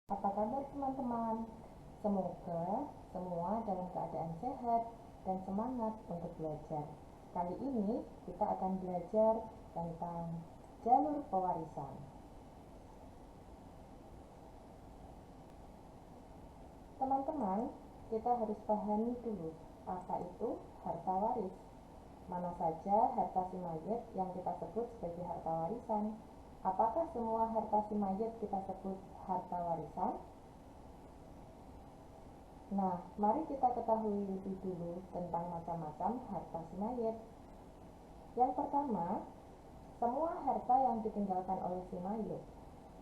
Apa kabar teman-teman? Semoga semua dalam keadaan sehat dan semangat untuk belajar. Kali ini kita akan belajar tentang jalur pewarisan. Teman-teman, kita harus pahami dulu apa itu harta waris. Mana saja harta si mayit yang kita sebut sebagai harta warisan? Apakah semua harta si mayit kita sebut harta warisan? Nah, mari kita ketahui lebih dulu tentang macam-macam harta si mayit. Yang pertama, semua harta yang ditinggalkan oleh si mayit,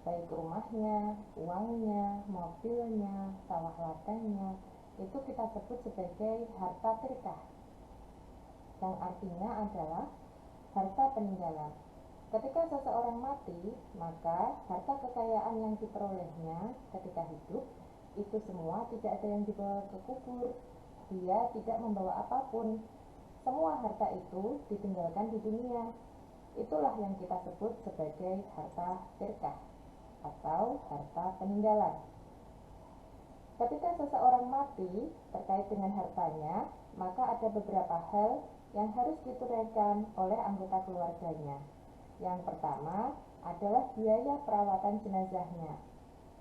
baik rumahnya, uangnya, mobilnya, sawah ladangnya, itu kita sebut sebagai harta tirkah, yang artinya adalah harta peninggalan. Ketika seseorang mati, maka harta kekayaan yang diperolehnya ketika hidup itu semua tidak ada yang dibawa ke kubur. Dia tidak membawa apapun. Semua harta itu ditinggalkan di dunia. Itulah yang kita sebut sebagai harta tirkah atau harta peninggalan. Ketika seseorang mati terkait dengan hartanya, maka ada beberapa hal yang harus ditunaikan oleh anggota keluarganya. Yang pertama adalah biaya perawatan jenazahnya.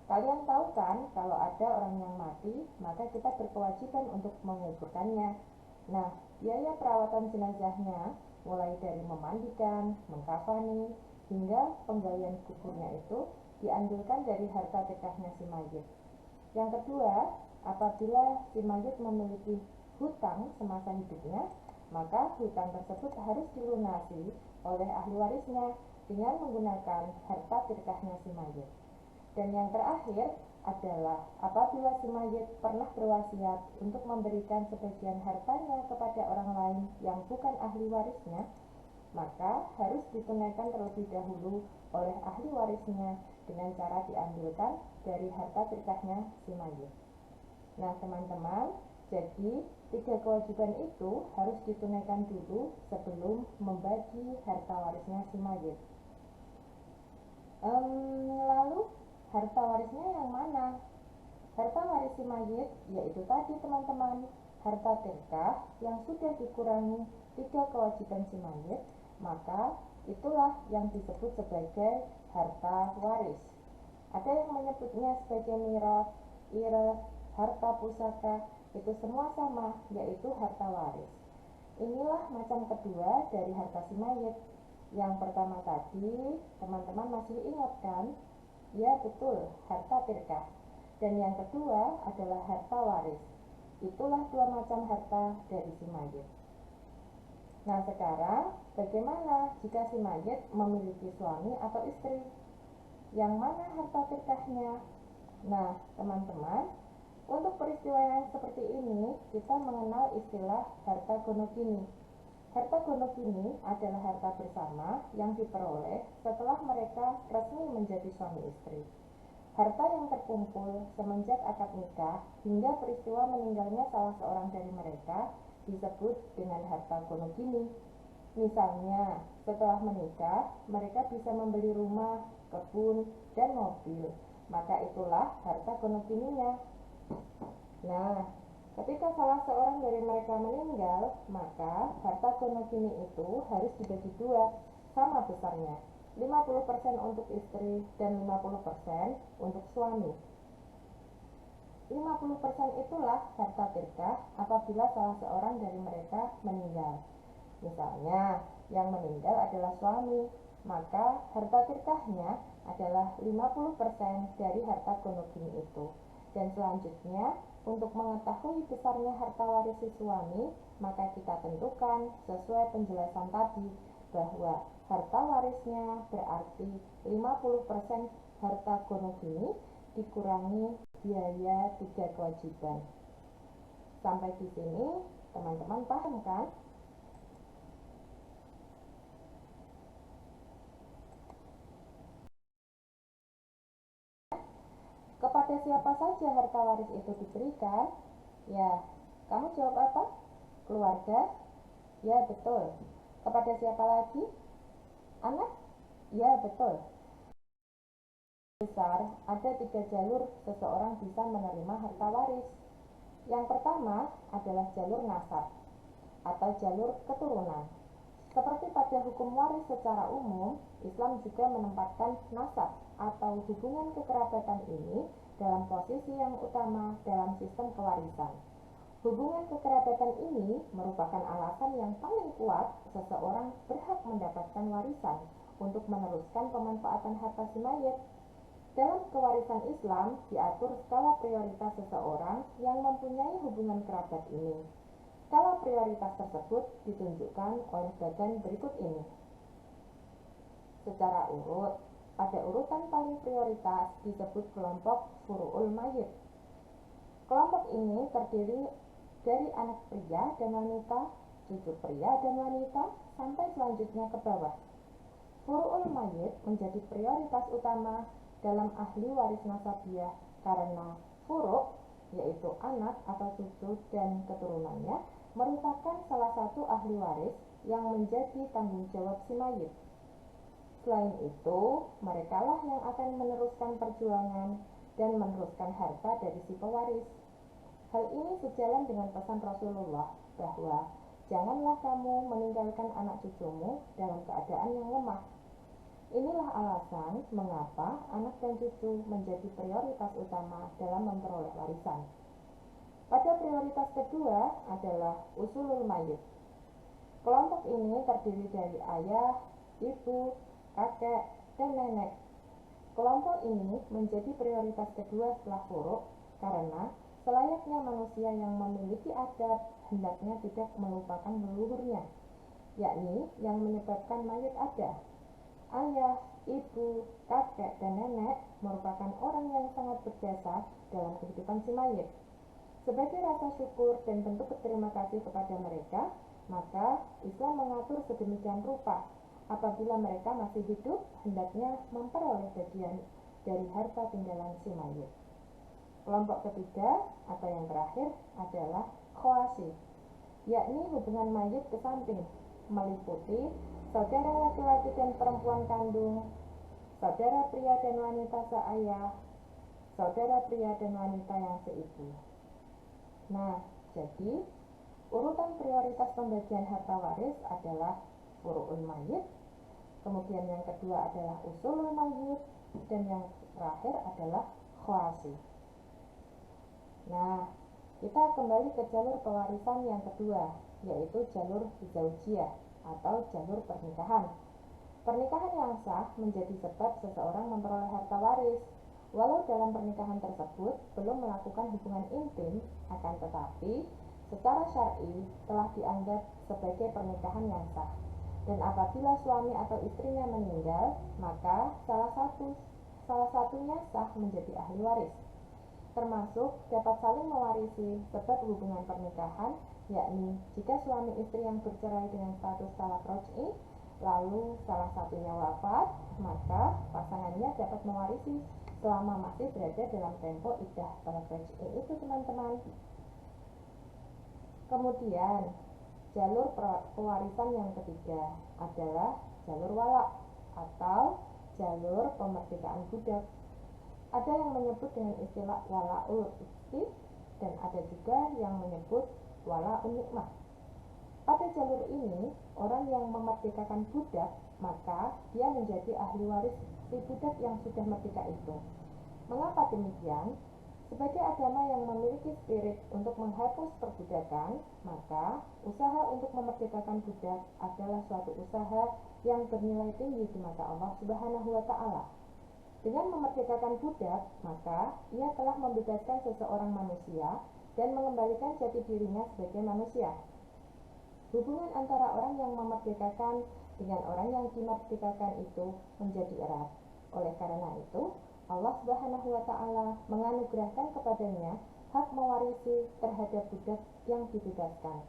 Kalian tahu kan, kalau ada orang yang mati, maka kita berkewajiban untuk menguburkannya. Nah, biaya perawatan jenazahnya mulai dari memandikan, mengkafani, hingga penggalian kuburnya itu diambilkan dari harta tirkahnya si mayit. Yang kedua, apabila si mayit memiliki hutang semasa hidupnya, maka hutang tersebut harus dilunasi oleh ahli warisnya dengan menggunakan harta tirkahnya si mayit. Dan yang terakhir adalah apabila si mayit pernah berwasiat untuk memberikan sebagian hartanya kepada orang lain yang bukan ahli warisnya, maka harus ditunaikan terlebih dahulu oleh ahli warisnya dengan cara diambilkan dari harta tirkahnya si mayit. Nah teman-teman, jadi 3 kewajiban itu harus ditunaikan dulu sebelum membagi harta warisnya si mayit. Lalu harta warisnya yang mana? Harta waris si mayit yaitu tadi teman-teman, harta tirkah yang sudah dikurangi 3 kewajiban si mayit, maka itulah yang disebut sebagai harta waris. Ada yang menyebutnya sebagai miras, iras, harta pusaka, itu semua sama, yaitu harta waris. Inilah macam kedua dari harta si mayit. Yang pertama tadi, teman-teman masih ingat kan? Ya betul, harta tirkah. Dan yang kedua adalah harta waris. Itulah 2 macam harta dari si mayit. Nah sekarang, bagaimana jika si mayit memiliki suami atau istri? Yang mana harta tirkahnya? Nah teman-teman, untuk peristiwa yang seperti ini, kita mengenal istilah harta gonogini. Harta gonogini adalah harta bersama yang diperoleh setelah mereka resmi menjadi suami istri. Harta yang terkumpul semenjak akad nikah hingga peristiwa meninggalnya salah seorang dari mereka disebut dengan harta gonogini. Misalnya, setelah menikah, mereka bisa membeli rumah, kebun, dan mobil. Maka itulah harta gonogininya. Nah, ketika salah seorang dari mereka meninggal, maka harta gonogini itu harus dibagi 2, sama besarnya. 50% untuk istri dan 50% untuk suami. 50% itulah harta tirkah apabila salah seorang dari mereka meninggal. Misalnya, yang meninggal adalah suami, maka harta tirkahnya adalah 50% dari harta gonogini itu. Dan selanjutnya, untuk mengetahui besarnya harta waris si suami, maka kita tentukan sesuai penjelasan tadi bahwa harta warisnya berarti 50% harta gonogini dikurangi biaya 3 kewajiban. Sampai di sini teman-teman paham kan? Kepada siapa saja harta waris itu diberikan? Ya, kamu jawab apa? Keluarga? Ya, betul. Kepada siapa lagi? Anak? Ya, betul. besar, ada 3 jalur seseorang bisa menerima harta waris. Yang pertama adalah jalur nasab atau jalur keturunan. Seperti pada hukum waris secara umum, Islam juga menempatkan nasab atau hubungan kekerabatan ini dalam posisi yang utama dalam sistem kewarisan. Hubungan kekerabatan ini merupakan alasan yang paling kuat seseorang berhak mendapatkan warisan untuk meneruskan pemanfaatan harta si mayit. Dalam kewarisan Islam diatur skala prioritas seseorang yang mempunyai hubungan kerabat ini. Skala prioritas tersebut ditunjukkan oleh bagan berikut ini. Secara urut, pada urutan paling prioritas disebut kelompok furu'ul mayit. Kelompok ini terdiri dari anak pria dan wanita, cucu pria dan wanita, sampai selanjutnya ke bawah. Furu'ul mayit menjadi prioritas utama dalam ahli waris nasabiah karena furu', yaitu anak atau cucu dan keturunannya, merupakan salah satu ahli waris yang menjadi tanggung jawab si mayit. Selain itu, merekalah yang akan meneruskan perjuangan dan meneruskan harta dari si pewaris. Hal ini sejalan dengan pesan Rasulullah bahwa janganlah kamu meninggalkan anak cucumu dalam keadaan yang lemah. Inilah alasan mengapa anak dan cucu menjadi prioritas utama dalam memperoleh warisan. Pada prioritas kedua adalah usulul mayit. Kelompok ini terdiri dari ayah, ibu, kakek, dan nenek. Kelompok ini menjadi prioritas kedua setelah furu' karena selayaknya manusia yang memiliki adat hendaknya tidak melupakan leluhurnya, yakni yang menyebabkan mayit ada. Ayah, ibu, kakek, dan nenek merupakan orang yang sangat berjasa dalam kehidupan si mayit. Sebagai rasa syukur dan bentuk berterima kasih kepada mereka, maka Islam mengatur sedemikian rupa. Apabila mereka masih hidup, hendaknya memperoleh bagian dari harta tinggalan si mayit. Kelompok ketiga atau yang terakhir adalah khawasi, yakni hubungan mayit ke samping, meliputi saudara laki-laki dan perempuan kandung, saudara pria dan wanita seayah, saudara pria dan wanita yang seibu. Nah, jadi urutan prioritas pembagian harta waris adalah furu'ul mayit, kemudian yang kedua adalah usulul mayit, dan yang terakhir adalah khawasi. Nah, kita kembali ke jalur pewarisan yang kedua, yaitu jalur zaujiyah atau jalur pernikahan. Pernikahan yang sah menjadi sebab seseorang memperoleh harta waris. Walau dalam pernikahan tersebut belum melakukan hubungan intim, akan tetapi secara syar'i telah dianggap sebagai pernikahan yang sah. Dan apabila suami atau istrinya meninggal, maka salah satunya sah menjadi ahli waris. Termasuk dapat saling mewarisi sebab hubungan pernikahan, yakni jika suami istri yang bercerai dengan status talaq raj'i lalu salah satunya wafat, maka pasangannya dapat mewarisi selama masih berada dalam tempo iddah talaq raj'i itu, teman-teman. Kemudian jalur pewarisan yang ketiga adalah jalur wala atau jalur pemerdekaan budak. Ada yang menyebut dengan istilah wala'ul ikhtib dan ada juga yang menyebut wala'un nikmah. Pada jalur ini, orang yang memerdekakan budak, maka dia menjadi ahli waris si budak yang sudah merdeka itu. Mengapa demikian? Sebagai agama yang memiliki spirit untuk menghapus perbudakan, maka usaha untuk memerdekakan budak adalah suatu usaha yang bernilai tinggi di mata Allah Subhanahu wa Ta'ala. Dengan memerdekakan budak, maka ia telah membebaskan seseorang manusia dan mengembalikan jati dirinya sebagai manusia. Hubungan antara orang yang memerdekakan dengan orang yang dimerdekakan itu menjadi erat. Oleh karena itu, Allah Subhanahu wa Ta'ala menganugerahkan kepadanya hak mewarisi terhadap budak yang dibebaskan,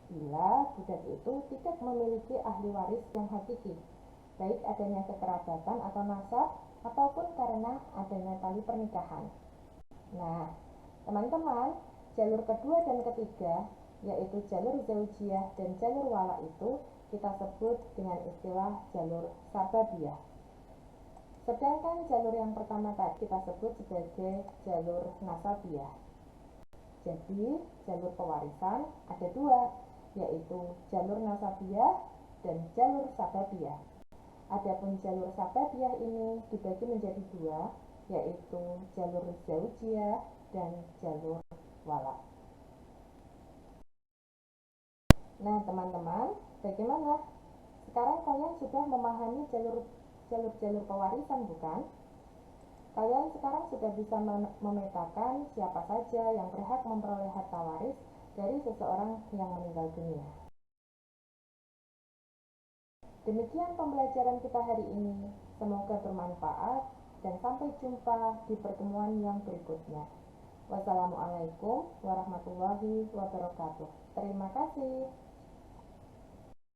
bila budak itu tidak memiliki ahli waris yang hakiki, baik adanya kekerabatan atau nasab ataupun karena adanya tali pernikahan. Nah, teman-teman, jalur kedua dan ketiga, yaitu jalur zaujiyah dan jalur wala itu kita sebut dengan istilah jalur sababiyah. Sedangkan jalur yang pertama tadi kita sebut sebagai jalur nasabiyah. Jadi, jalur pewarisan ada dua, yaitu jalur nasabiyah dan jalur sababiyah. Adapun jalur sababiyah ini dibagi menjadi dua, yaitu jalur zaujiyah dan jalur wala. Nah, teman-teman, bagaimana? Sekarang kalian sudah memahami jalur-jalur pewarisan, bukan? Kalian sekarang sudah bisa memetakan siapa saja yang berhak memperoleh harta waris dari seseorang yang meninggal dunia. Demikian pembelajaran kita hari ini. Semoga bermanfaat dan sampai jumpa di pertemuan yang berikutnya. Wassalamualaikum warahmatullahi wabarakatuh. Terima kasih.